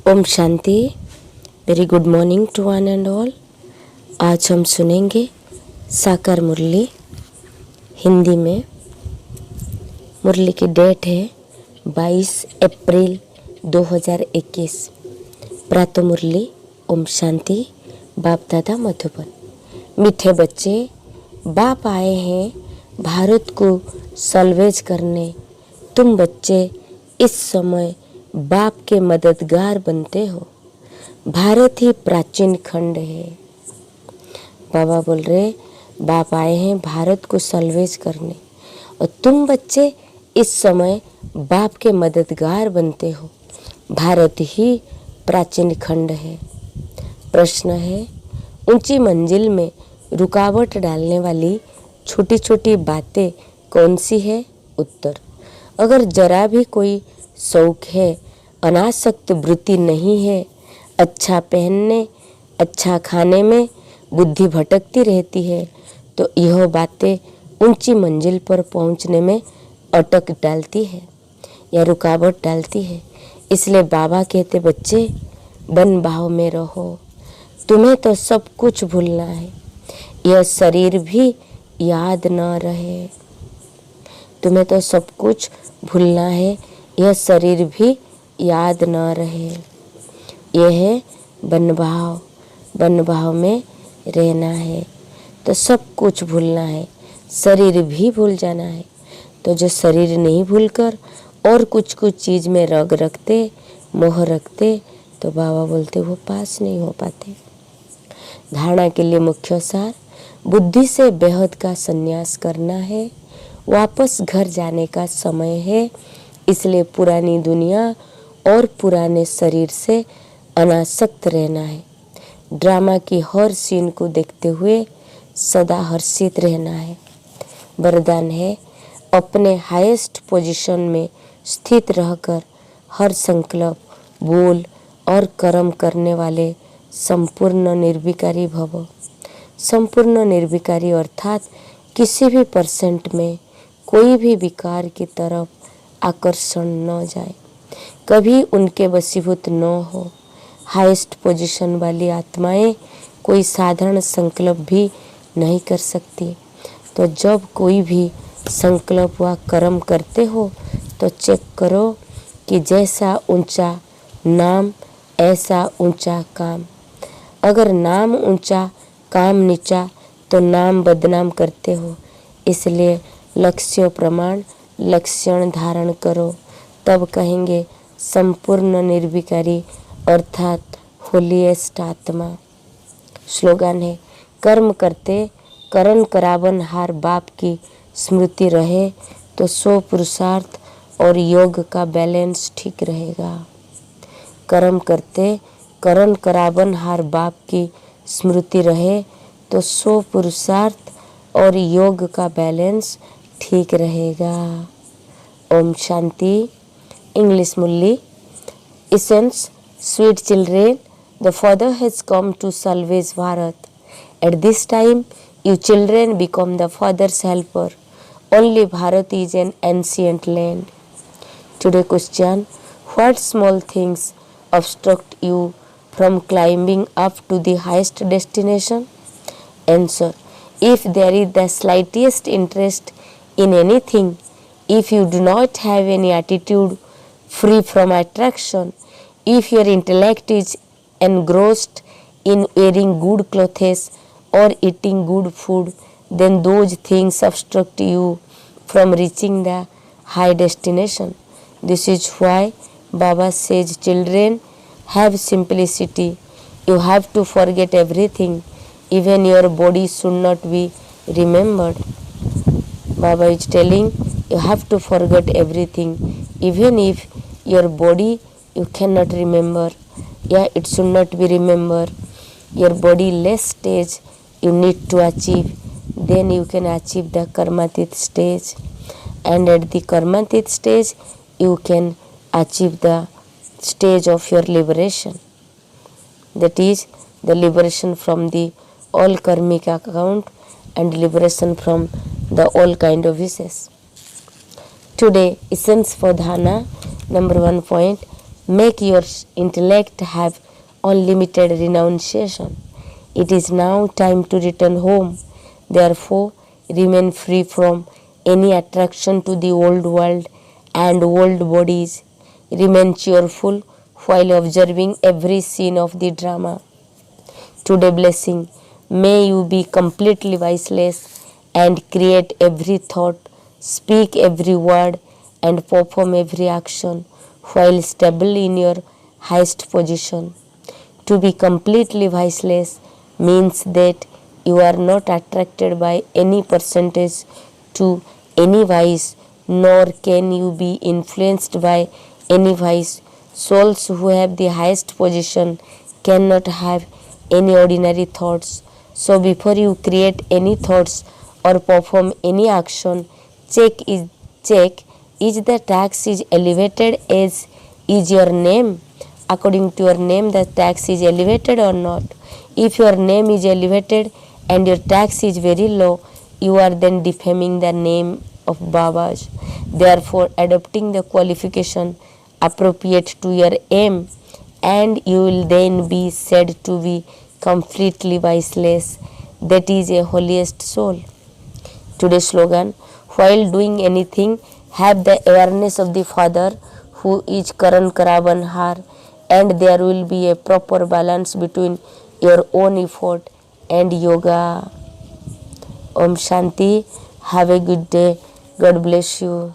ओम शांति। Very good morning to one and all. आज हम सुनेंगे साकार मुरली हिंदी में। मुरली की डेट है 22 अप्रैल 2021। प्रातः मुरली। ओम शांति। बाप दादा मधुबन। मीठे बच्चे, बाप आए हैं भारत को सल्वेज करने। तुम बच्चे इस समय बाप के मददगार बनते हो। भारत ही प्राचीन खंड है। बाबा बोल रहे बाप आए हैं भारत को सल्वेज करने और तुम बच्चे इस समय बाप के मददगार बनते हो। भारत ही प्राचीन खंड है। प्रश्न है, ऊंची मंजिल में रुकावट डालने वाली छोटी छोटी बातें कौन सी है? उत्तर, अगर जरा भी कोई शौक है, अनासक्त वृत्ति नहीं है, अच्छा पहनने, अच्छा खाने में बुद्धि भटकती रहती है, तो यह बातें ऊंची मंजिल पर पहुंचने में अटक डालती है या रुकावट डालती है। इसलिए बाबा कहते बच्चे बन भाव में रहो। तुम्हें तो सब कुछ भूलना है, यह शरीर भी याद न रहे। तुम्हें तो सब कुछ भूलना है, यह शरीर भी याद न रहे। यह है बनभाव। बनभाव में रहना है तो सब कुछ भूलना है, शरीर भी भूल जाना है। तो जो शरीर नहीं भूलकर और कुछ चीज़ में रग रखते, मोह रखते, तो बाबा बोलते वो पास नहीं हो पाते। धारणा के लिए मुख्य सार, बुद्धि से बेहद का संन्यास करना है। वापस घर जाने का समय है, इसलिए पुरानी दुनिया और पुराने शरीर से अनासक्त रहना है। ड्रामा की हर सीन को देखते हुए सदा हर्षित रहना है। वरदान है, अपने हाईएस्ट पोजीशन में स्थित रहकर हर संकल्प, बोल और कर्म करने वाले संपूर्ण निर्विकारी भव। संपूर्ण निर्विकारी अर्थात किसी भी परसेंट में कोई भी विकार की तरफ आकर्षण न जाए, कभी उनके वशीभूत न हो। हाईएस्ट पोजीशन वाली आत्माएं कोई साधारण संकल्प भी नहीं कर सकती। तो जब कोई भी संकल्प व कर्म करते हो तो चेक करो कि जैसा ऊंचा नाम ऐसा ऊंचा काम। अगर नाम ऊंचा काम नीचा तो नाम बदनाम करते हो। इसलिए लक्ष्य प्रमाण लक्षण धारण करो, तब कहेंगे संपूर्ण निर्विकारी अर्थात होलीएस्ट आत्मा। स्लोगन है, कर्म करते करण करावन हार बाप की स्मृति रहे तो सो पुरुषार्थ और योग का बैलेंस ठीक रहेगा। कर्म करते करण करावन हार बाप की स्मृति रहे तो सो पुरुषार्थ और योग का बैलेंस ठीक रहेगा। Om Shanti. English Mulli. Essence, sweet children, the Father has come to salvage Bharat. At this time, you children become the Father's helper. Only Bharat is an ancient land. Today question, what small things obstruct you from climbing up to the highest destination? Answer, if there is the slightest interest in anything, if you do not have any attitude free from attraction, if your intellect is engrossed in wearing good clothes or eating good food, then those things obstruct you from reaching the high destination. This is why Baba says, children, have simplicity. You have to forget everything. Even your body should not be remembered. Baba is telling you have to forget everything. Even if your body you cannot remember, yeah, it should not be remembered. Your body less stage you need to achieve, then you can achieve the karmatit stage, and at the karmatit stage you can achieve the stage of your liberation, that is the liberation from the all karmic account and liberation from the all kind of wishes. Today essence for dharana, number 1 point, Make your intellect have unlimited renunciation. It is now time to return home. Therefore, remain free from any attraction to the old world and old bodies. Remain cheerful while observing every scene of the drama. Today blessing, may you be completely viceless and create every thought, speak every word and perform every action while stable in your highest position. To be completely viceless means that you are not attracted by any percentage to any vice, nor can you be influenced by any vice. Souls who have the highest position cannot have any ordinary thoughts. So before you create any thoughts or perform any action, check is the tax is elevated as is your name. According to your name, the tax is elevated or not. If your name is elevated and your tax is very low, you are then defaming the name of Babas. Therefore, adopting the qualification appropriate to your aim, and you will then be said to be completely viceless. That is a holiest soul. Today's slogan: while doing anything, have the awareness of the Father who is Karan Karabanhar, and there will be a proper balance between your own effort and yoga. Om Shanti. Have a good day. God bless you.